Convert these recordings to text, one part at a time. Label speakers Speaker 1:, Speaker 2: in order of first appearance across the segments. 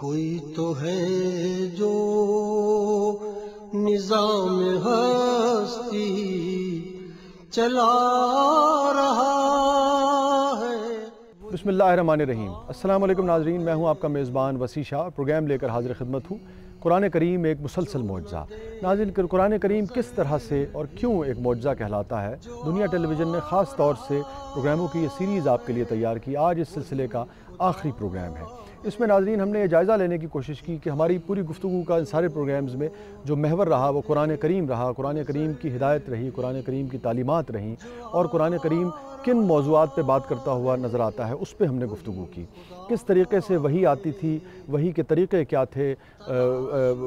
Speaker 1: کوئی تو ہے جو نظام ہستی چلا رہا ہے۔
Speaker 2: بسم اللہ الرحمن الرحیم۔ السلام علیکم ناظرین، میں ہوں آپ کا میزبان وسیع شاہ، پروگرام لے کر حاضر خدمت ہوں۔ قرآن کریم ایک مسلسل معجزہ۔ ناظرین، قرآن کریم کس طرح سے اور کیوں ایک معجزہ کہلاتا ہے؟ دنیا ٹیلی ویژن نے خاص طور سے پروگراموں کی یہ سیریز آپ کے لیے تیار کی۔ آج اس سلسلے کا آخری پروگرام ہے۔ اس میں ناظرین ہم نے یہ جائزہ لینے کی کوشش کی کہ ہماری پوری گفتگو کا ان سارے پروگرامز میں جو محور رہا وہ قرآن کریم رہا، قرآن کریم کی ہدایت رہی، قرآن کریم کی تعلیمات رہیں، اور قرآن کریم کن موضوعات پہ بات کرتا ہوا نظر آتا ہے اس پہ ہم نے گفتگو کی۔ کس طریقے سے وحی آتی تھی، وحی کے طریقے کیا تھے،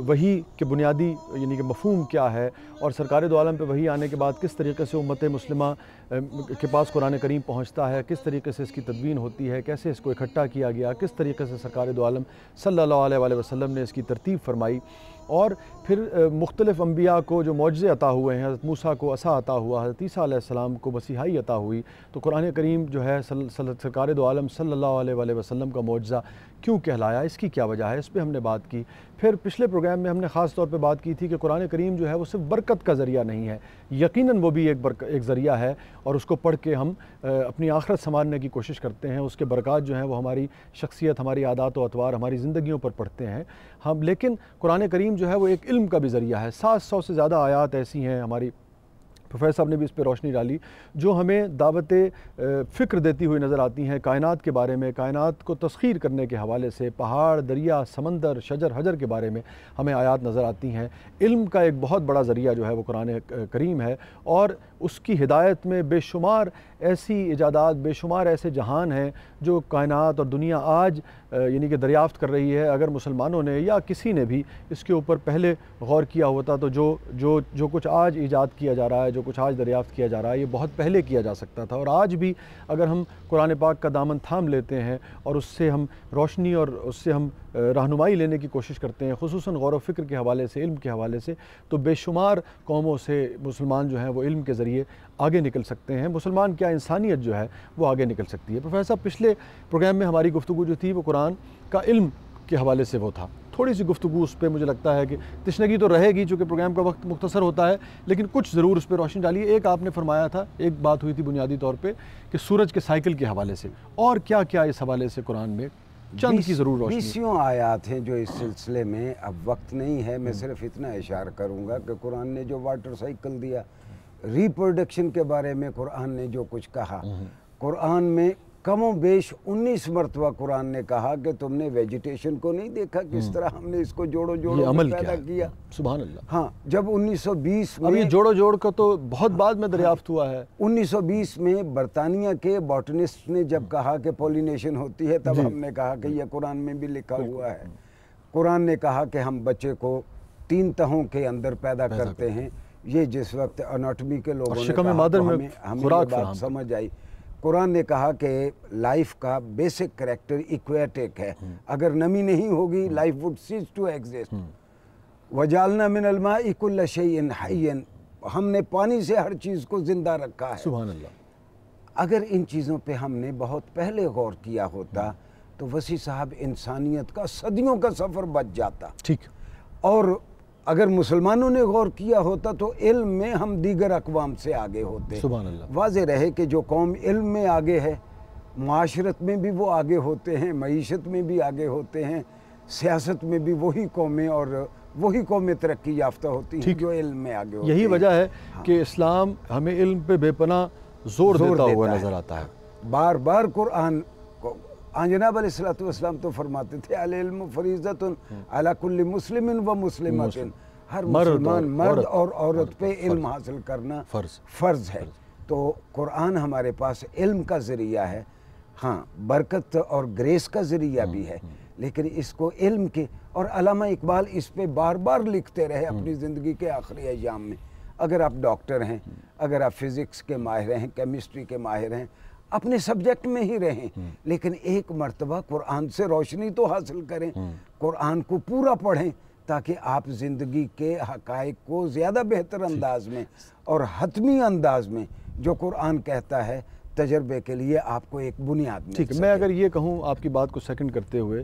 Speaker 2: وحی کے بنیادی یعنی کہ مفہوم کیا ہے، اور سرکار دو عالم پہ وحی آنے کے بعد کس طریقے سے امت مسلمہ کے پاس قرآن کریم پہنچتا ہے، کس طریقے سے اس کی تدوین ہوتی ہے، کیسے اس کو اکٹھا کیا گیا، کس طریقے سے سرکار دو عالم صلی اللہ علیہ وآلہ وسلم نے اس کی ترتیب فرمائی، اور پھر مختلف انبیاء کو جو معجزے عطا ہوئے ہیں، حضرت موسیٰ کو عصا عطا ہوا، حضرت عیسیٰ علیہ السلام کو مسیحائی عطا ہوئی، تو قرآن کریم جو ہے سرکار دو عالم صلی اللہ علیہ وآلہ وسلم کا معجزہ کیوں کہلایا، اس کی کیا وجہ ہے، اس پہ ہم نے بات کی۔ پھر پچھلے پروگرام میں ہم نے خاص طور پہ بات کی تھی کہ قرآن کریم جو ہے وہ صرف برکت کا ذریعہ نہیں ہے، یقیناً وہ بھی ایک ذریعہ ہے، اور اس کو پڑھ کے ہم اپنی آخرت سنوارنے کی کوشش کرتے ہیں، اس کے برکات جو ہیں وہ ہماری شخصیت، ہماری عادات و اطوار، ہماری زندگیوں پر پڑھتے ہیں ہم۔ لیکن قرآن کریم جو ہے وہ ایک علم کا بھی ذریعہ ہے۔ 700 سے زیادہ آیات ایسی ہیں، ہماری پروفیسر صاحب نے بھی اس پہ روشنی ڈالی، جو ہمیں دعوت فکر دیتی ہوئی نظر آتی ہیں کائنات کے بارے میں، کائنات کو تسخیر کرنے کے حوالے سے، پہاڑ، دریا، سمندر، شجر حجر کے بارے میں ہمیں آیات نظر آتی ہیں۔ علم کا ایک بہت بڑا ذریعہ جو ہے وہ قرآن کریم ہے، اور اس کی ہدایت میں بے شمار ایسی ایجادات، بے شمار ایسے جہان ہیں جو کائنات اور دنیا آج یعنی کہ دریافت کر رہی ہے۔ اگر مسلمانوں نے یا کسی نے بھی اس کے اوپر پہلے غور کیا ہوتا تو جو کچھ آج ایجاد کیا جا رہا ہے، جو کچھ آج دریافت کیا جا رہا ہے، یہ بہت پہلے کیا جا سکتا تھا۔ اور آج بھی اگر ہم قرآن پاک کا دامن تھام لیتے ہیں اور اس سے ہم روشنی اور اس سے ہم رہنمائی لینے کی کوشش کرتے ہیں، خصوصاً غور و فکر کے حوالے سے، علم کے حوالے سے، تو بے شمار قوموں سے مسلمان جو ہیں وہ علم کے ذریعے آگے نکل سکتے ہیں۔ مسلمان کیا، انسانیت جو ہے وہ آگے نکل سکتی ہے۔ پروفیسر صاحب، پچھلے پروگرام میں ہماری گفتگو جو تھی وہ قرآن کا علم کے حوالے سے وہ تھا۔ تھوڑی سی گفتگو اس پہ مجھے لگتا ہے کہ تشنگی تو رہے گی چونکہ پروگرام کا وقت مختصر ہوتا ہے، لیکن کچھ ضرور اس پہ روشنی ڈالیے۔ ایک آپ نے فرمایا تھا، ایک بات ہوئی تھی بنیادی طور پہ کہ سورج کے سائیکل کے حوالے سے، اور کیا کیا اس حوالے سے قرآن میں چند کی ضرور روشنی۔
Speaker 3: 20 آیات ہیں جو اس سلسلے میں، اب وقت نہیں ہے، میں صرف اتنا اشارہ کروں گا کہ قرآن نے جو واٹر سائیکل دیا، ریپروڈکشن کے بارے میں قرآن نے جو کچھ کہا، قرآن میں کم و بیش 19 مرتبہ قرآن نے کہا کہ تم نے ویجیٹیشن کو نہیں دیکھا کس طرح ہم نے اس کو جوڑو پیدا کیا۔
Speaker 2: سبحان اللہ۔
Speaker 3: ہاں، جب 1920 میں،
Speaker 2: اب یہ جوڑو کا تو بہت بعد میں دریافت ہوا ہے۔
Speaker 3: 1920 میں برطانیہ کے باٹنسٹ نے جب کہا کہ پولینیشن ہوتی ہے، تب ہم نے کہا کہ یہ قرآن میں بھی لکھا ہوا ہے۔ قرآن نے کہا کہ ہم بچے کو 3 تہوں کے اندر پیدا کرتے ہیں۔ یہ جس وقت اناٹمی کے لوگوں نے کہا تو ہمیں یہ بات سمجھ آئی۔ قرآن نے کہا کہ لائف کا بیسک کریکٹر ایکویٹک ہے، اگر نمی نہیں ہوگی life would cease to exist. وَجَعَلْنَا مِنَ الْمَاءِ كُلَّ شَيْءٍ حَيٍّ، ہم نے پانی سے ہر چیز کو زندہ رکھا ہے۔
Speaker 2: سبحان اللہ۔
Speaker 3: اگر ان چیزوں پہ ہم نے بہت پہلے غور کیا ہوتا تو وسیع صاحب انسانیت کا صدیوں کا سفر بچ جاتا۔
Speaker 2: ٹھیک۔
Speaker 3: اور اگر مسلمانوں نے غور کیا ہوتا تو علم میں ہم دیگر اقوام سے آگے ہوتے۔
Speaker 2: سبحان اللہ۔
Speaker 3: واضح رہے کہ جو قوم علم میں آگے ہے، معاشرت میں بھی وہ آگے ہوتے ہیں، معیشت میں بھی آگے ہوتے ہیں، سیاست میں بھی وہی قومیں اور وہی قومیں ترقی یافتہ ہوتی ہیں جو علم میں آگے ہوتی ہیں۔
Speaker 2: یہی وجہ ہے کہ اسلام ہمیں علم پہ بے پناہ زور دیتا ہوا نظر آتا ہے۔
Speaker 3: بار بار قرآن کو جناب علیہ السلام تو فرماتے تھے العلم فریضۃ علی کل مسلم و مسلمۃ، ہر مسلمان مرد اور عورت پہ علم حاصل کرنا فرض ہے۔ تو قرآن ہمارے پاس علم کا ذریعہ ہے، ہاں برکت اور گریس کا ذریعہ بھی ہے، لیکن اس کو علم کے، اور علامہ اقبال اس پہ بار بار لکھتے رہے اپنی زندگی کے آخری ایام میں۔ اگر آپ ڈاکٹر ہیں، اگر آپ فزکس کے ماہر ہیں، کیمسٹری کے ماہر ہیں، اپنے سبجیکٹ میں ہی رہیں، لیکن ایک مرتبہ قرآن سے روشنی تو حاصل کریں، قرآن کو پورا پڑھیں تاکہ آپ زندگی کے حقائق کو زیادہ بہتر انداز میں اور حتمی انداز میں جو قرآن کہتا ہے تجربے کے لیے آپ کو ایک بنیاد مل سکے۔
Speaker 2: ٹھیک ہے، میں اگر یہ کہوں آپ کی بات کو سیکنڈ کرتے ہوئے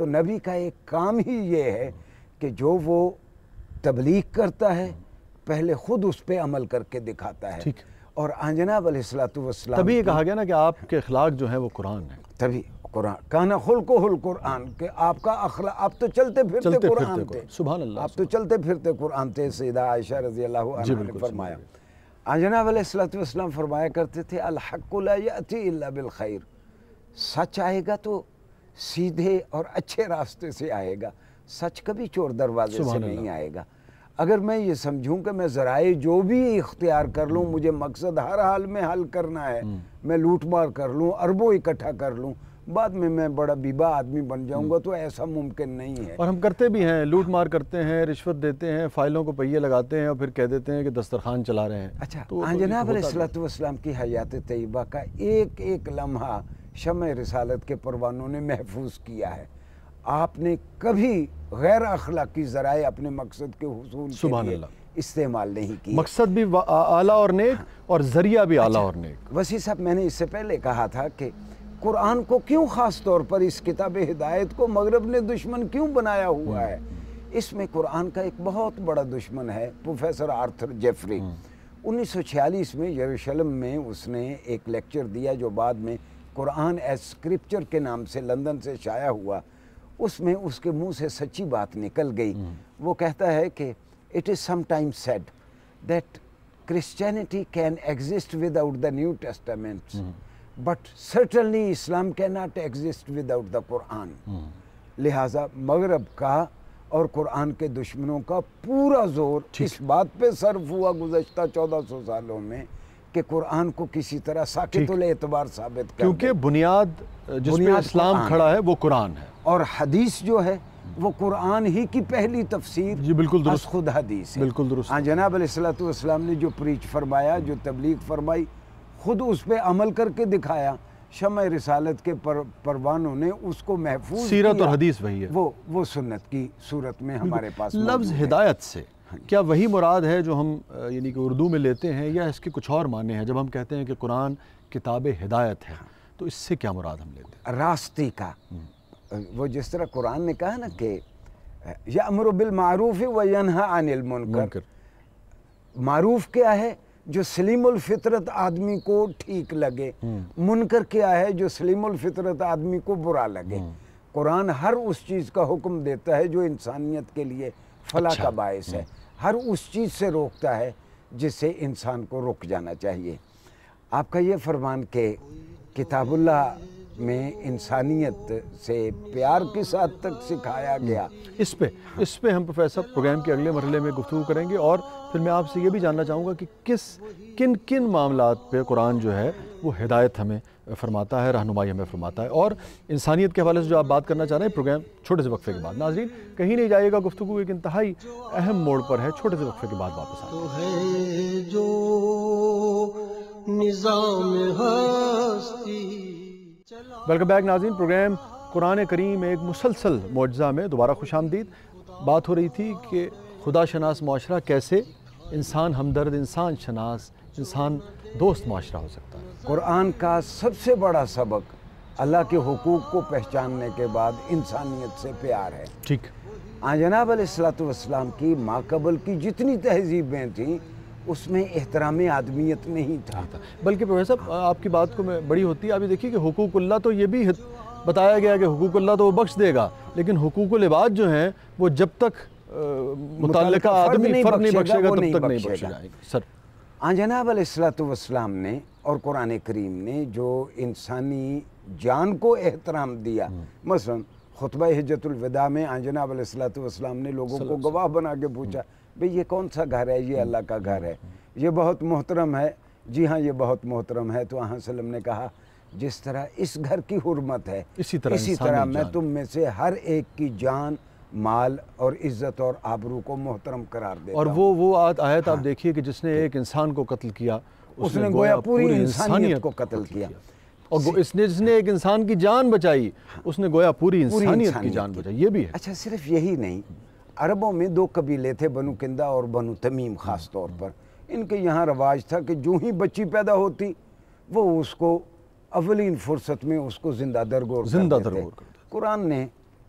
Speaker 3: تو نبی کا ایک کام ہی یہ ہے کہ جو وہ تبلیغ کرتا ہے پہلے خود اس پہ عمل کر کے دکھاتا ہے. اور جناب علیہ الصلوۃ والسلام
Speaker 2: تبھی یہ کہا گیا نا کہ آپ کے اخلاق جو ہیں وہ قرآن ہیں.
Speaker 3: تبھی قرآن کانا خلقہ القرآن کہ آپ کا اخلاق، آپ تو چلتے پھرتے قرآن تھے.
Speaker 2: سبحان اللہ.
Speaker 3: آپ تو چلتے پھرتے قرآن تھے. سیدہ عائشہ رضی اللہ عنہا نے فرمایا، جناب علیہ الصلوۃ والسلام فرمایا کرتے تھے الحق لا یأتی الا بالخیر. سچ آئے گا تو سیدھے اور اچھے راستے سے آئے گا، سچ کبھی چور دروازے سے نہیں آئے گا. اگر میں یہ سمجھوں کہ میں ذرائع جو بھی اختیار کر لوں، مجھے مقصد ہر حال میں حل کرنا ہے، میں لوٹ مار کر لوں، اربوں اکٹھا کر لوں، بعد میں بڑا بیبا آدمی بن جاؤں گا، تو ایسا ممکن نہیں ہے.
Speaker 2: اور ہم کرتے بھی ہیں، لوٹ مار کرتے ہیں، رشوت دیتے ہیں، فائلوں کو پہیے لگاتے ہیں اور پھر کہہ دیتے ہیں کہ دسترخوان چلا رہے ہیں.
Speaker 3: اچھا، جناب علیہ الصلوۃ والسلام کی حیات طیبہ کا ایک ایک لمحہ شمع رسالت کے پروانوں نے محفوظ کیا ہے. آپ نے کبھی غیر اخلاقی ذرائع اپنے مقصد کے حصول کے لیے استعمال نہیں کی.
Speaker 2: مقصد بھی اعلیٰ اور نیک اور ذریعہ بھی اعلیٰ اور نیک.
Speaker 3: وسیع صاحب، میں نے اس سے پہلے کہا تھا کہ قرآن کو کیوں خاص طور پر اس کتاب ہدایت کو مغرب نے دشمن کیوں بنایا ہوا ہے؟ اس میں قرآن کا ایک بہت بڑا دشمن ہے پروفیسر آرتھر جیفری. 1946 میں یروشلم میں اس نے ایک لیکچر دیا جو بعد میں قرآن ایز اسکرپچر کے نام سے لندن سے شائع ہوا. اس میں اس کے منہ سے سچی بات نکل گئی. وہ کہتا ہے کہ it is sometime said that Christianity can exist without the New Testament but certainly Islam can not exist without the Quran. لہٰذا مغرب کا اور قرآن کے دشمنوں کا پورا زور اس بات پہ صرف ہوا گزشتہ 1400 سالوں میں کہ قرآن کو کسی طرح ساقط الاعتبار ثابت کر،
Speaker 2: کیونکہ بنیاد جس پہ اسلام کھڑا ہے وہ قرآن ہے،
Speaker 3: اور حدیث جو ہے وہ قرآن ہی کی پہلی تفسیر
Speaker 2: جی بالکل درست
Speaker 3: خود حدیث ہے.
Speaker 2: بالکل درست.
Speaker 3: جناب علیہ الصلوۃ والسلام نے جو پریچ فرمایا، جو تبلیغ فرمائی، خود اس پہ عمل کر کے دکھایا. شمع رسالت کے پروانوں نے اس کو محفوظ
Speaker 2: سیرت اور حدیث وہی ہے،
Speaker 3: وہ سنت کی صورت میں ہمارے پاس.
Speaker 2: لفظ ہدایت سے کیا وہی مراد ہے جو ہم یعنی کہ اردو میں لیتے ہیں، یا اس کے کچھ اور معنی ہیں؟ جب ہم کہتے ہیں کہ قرآن کتاب ہدایت ہے تو اس سے کیا مراد ہم لیتے ہیں؟
Speaker 3: راستے کا. وہ جس طرح قرآن نے کہا نا کہ یأمر بالمعروف وینہی عن المنکر. معروف کیا ہے؟ جو سلیم الفطرت آدمی کو ٹھیک لگے. منکر کیا ہے؟ جو سلیم الفطرت آدمی کو برا لگے. قرآن ہر اس چیز کا حکم دیتا ہے جو انسانیت کے لیے فلاح کا باعث ہے، ہر اس چیز سے روکتا ہے جس سے انسان کو رک جانا چاہیے. آپ کا یہ فرمان کہ کتاب اللہ میں انسانیت سے پیار کے ساتھ تک سکھایا گیا،
Speaker 2: اس پہ ہم پروفیسر پروگرام کے اگلے مرحلے میں گفتگو کریں گے. اور پھر میں آپ سے یہ بھی جاننا چاہوں گا کہ کن معاملات پہ قرآن جو ہے وہ ہدایت ہمیں فرماتا ہے، رہنمائی ہمیں فرماتا ہے، اور انسانیت کے حوالے سے جو آپ بات کرنا چاہ رہے ہیں. پروگرام چھوٹے سے وقفے کے بعد. ناظرین کہیں نہیں جائے گا، گفتگو ایک انتہائی اہم موڑ پر ہے. چھوٹے سے وقفے کے بعد واپس آئیں.
Speaker 1: تو ہے جو نظام ہستی.
Speaker 2: ویلکم بیک ناظرین. پروگرام قرآن کریم ایک مسلسل معجزہ میں دوبارہ خوش آمدید. بات ہو رہی تھی کہ خدا شناس معاشرہ کیسے انسان ہمدرد، انسان شناس، انسان دوست معاشرہ ہو سکتا ہے.
Speaker 3: قرآن کا سب سے بڑا سبق اللہ کے حقوق کو پہچاننے کے بعد انسانیت سے پیار ہے.
Speaker 2: ٹھیک.
Speaker 3: جناب علیہ الصلوۃ والسلام کی ماقبل کی جتنی تہذیبیں تھیں اس میں احترام آدمیت نہیں تھا.
Speaker 2: بلکہ پروفیسر صاحب آپ کی بات کو میں بڑی ہوتی ہے. ابھی دیکھیے کہ حقوق اللہ تو یہ بھی بتایا گیا کہ حقوق اللہ تو وہ بخش دے گا، لیکن حقوق العباد جو ہیں وہ جب تک متعلقہ آدمی فرد نہیں بخشے گا تب تک نہیں بخشے جائے گا. سر
Speaker 3: جناب علیہ الصلوۃ والسلام نے اور قرآن کریم نے جو انسانی جان کو احترام دیا، مثلا خطبہ حجت الوداع میں جناب علیہ الصلوۃ والسلام نے لوگوں کو گواہ بنا کے پوچھا، بھئی یہ کون سا گھر ہے؟ یہ اللہ کا گھر ہے، یہ بہت محترم ہے. جی ہاں یہ بہت محترم ہے. تو آن وسلم نے کہا جس طرح اس گھر کی حرمت ہے اسی طرح میں تم میں سے ہر ایک کی جان، مال اور عزت اور آبرو کو محترم قرار دیتا ہوں.
Speaker 2: اور وہ آیت آپ دیکھیے کہ جس نے ایک انسان کو قتل کیا
Speaker 3: اس نے گویا پوری انسانیت کو قتل کیا.
Speaker 2: اور جس نے ایک انسان کی جان بچائی اس نے گویا پوری انسانیت کی جان بچائی. یہ بھی ہے.
Speaker 3: اچھا صرف یہی نہیں، عربوں میں دو قبیلے تھے، بنو کندا اور بنو تمیم. خاص طور پر ان کے یہاں رواج تھا کہ جو ہی بچی پیدا ہوتی وہ اس کو اولین فرصت میں اس کو زندہ درگور کرتے. قرآن نے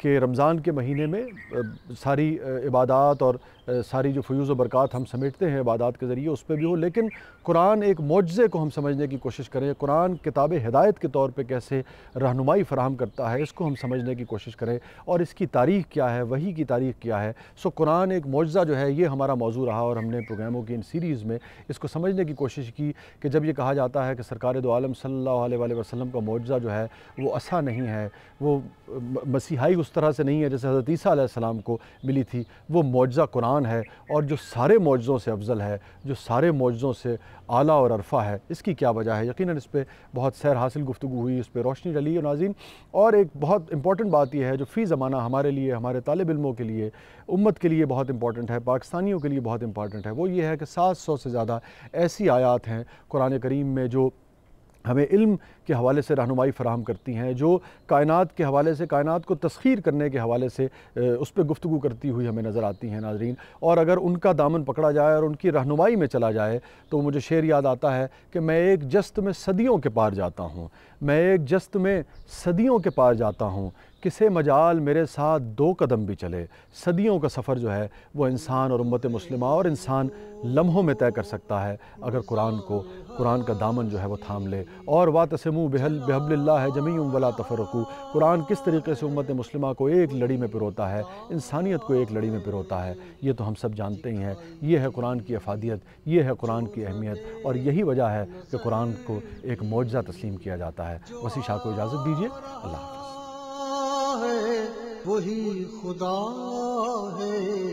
Speaker 2: کہ رمضان کے مہینے میں ساری عبادات اور ساری جو فیوز و برکات ہم سمیٹتے ہیں عبادات کے ذریعے اس پہ بھی ہو، لیکن قرآن ایک معجزے کو ہم سمجھنے کی کوشش کریں، قرآن کتاب ہدایت کے طور پہ کیسے رہنمائی فراہم کرتا ہے اس کو ہم سمجھنے کی کوشش کریں، اور اس کی تاریخ کیا ہے، وحی کی تاریخ کیا ہے۔ سو قرآن ایک معجزہ جو ہے یہ ہمارا موضوع رہا، اور ہم نے پروگراموں کی ان سیریز میں اس کو سمجھنے کی کوشش کی کہ جب یہ کہا جاتا ہے کہ سرکار دو عالم صلی اللہ علیہ وآلہ وسلم کا معجزہ جو ہے وہ عصا نہیں ہے، وہ مسیحائی اس طرح سے نہیں ہے جیسے حضرت عیسیٰ علیہ السلام کو ملی تھی، وہ معجزہ قرآن ہے، اور جو سارے معجزوں سے افضل ہے، جو سارے معجزوں سے اعلیٰ اور عرفہ ہے۔ اس کی کیا وجہ ہے؟ یقیناً اس پہ بہت سیر حاصل گفتگو ہوئی، اس پہ روشنی ڈلی ہے ناظرین۔ اور ایک بہت امپورٹنٹ بات یہ ہے جو فی زمانہ ہمارے لیے، ہمارے طالب علموں کے لیے، امت کے لیے بہت امپورٹنٹ ہے، پاکستانیوں کے لیے بہت امپورٹنٹ ہے، وہ یہ ہے کہ 700 سے زیادہ ایسی آیات ہیں قرآن کریم میں جو ہمیں علم کے حوالے سے رہنمائی فراہم کرتی ہیں، جو کائنات کے حوالے سے، کائنات کو تسخیر کرنے کے حوالے سے اس پہ گفتگو کرتی ہوئی ہمیں نظر آتی ہیں ناظرین۔ اور اگر ان کا دامن پکڑا جائے اور ان کی رہنمائی میں چلا جائے تو مجھے شعر یاد آتا ہے کہ میں ایک جست میں صدیوں کے پار جاتا ہوں، میں ایک جست میں صدیوں کے پار جاتا ہوں، کسے مجال میرے ساتھ 2 قدم بھی چلے۔ صدیوں کا سفر جو ہے وہ انسان اور امت مسلمہ اور انسان لمحوں میں طے کر سکتا ہے اگر قرآن کا دامن جو ہے وہ تھام لے۔ اور واعتصموا بحبل اللہ جمیعا ولا تفرقوا، قرآن کس طریقے سے امت مسلمہ کو ایک لڑی میں پروتا ہے، انسانیت کو ایک لڑی میں پروتا ہے، یہ تو ہم سب جانتے ہی ہیں۔ یہ ہے قرآن کی افادیت، یہ ہے قرآن کی اہمیت، اور یہی وجہ ہے کہ قرآن کو ایک معجزہ تسلیم کیا جاتا ہے۔ وسیع شاہ کو اجازت دیجیے، اللہ حافظ۔
Speaker 1: وہی خدا ہے